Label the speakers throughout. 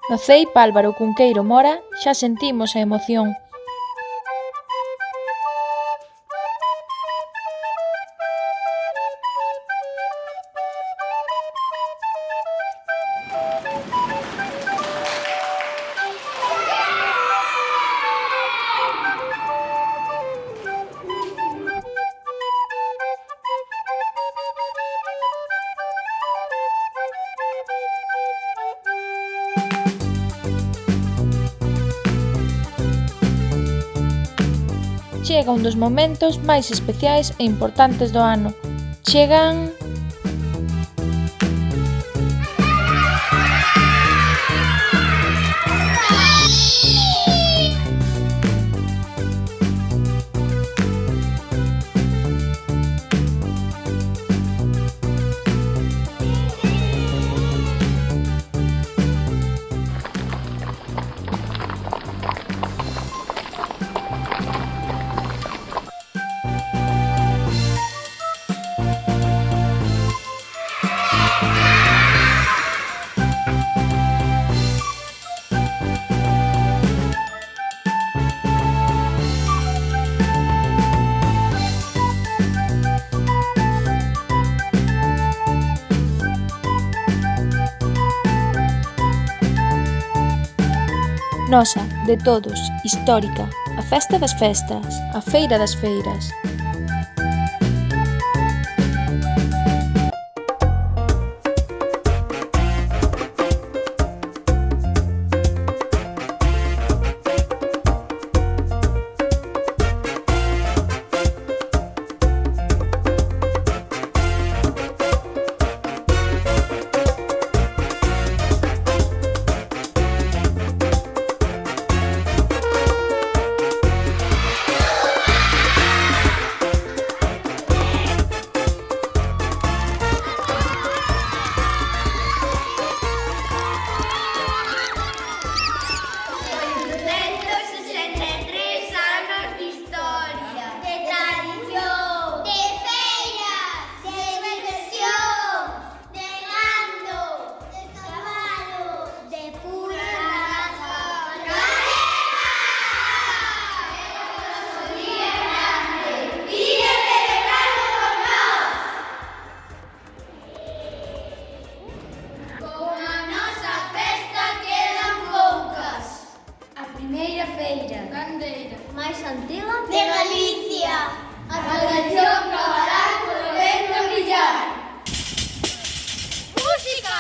Speaker 1: No CEIP Álvaro Cunqueiro Mora xa sentimos a emoción. Chega un dos momentos máis especiais e importantes do ano. Chegan... Nosa, de todos, histórica, a festa das festas, a feira das feiras.
Speaker 2: Primeira feira gandeira máis antiga
Speaker 3: de Galicia.
Speaker 2: A tradición acabará con o vento a brillar.
Speaker 3: Música!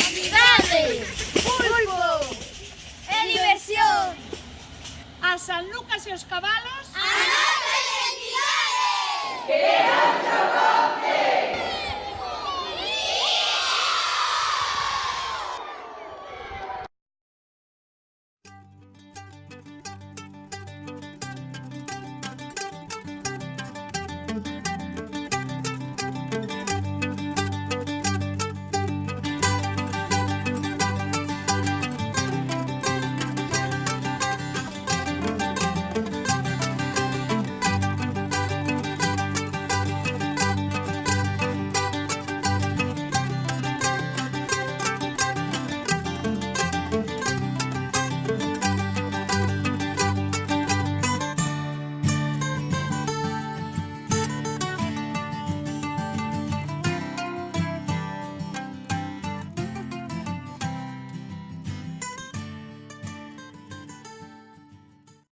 Speaker 2: Amizade, pulpo e diversión. A San Lucas e os cabalos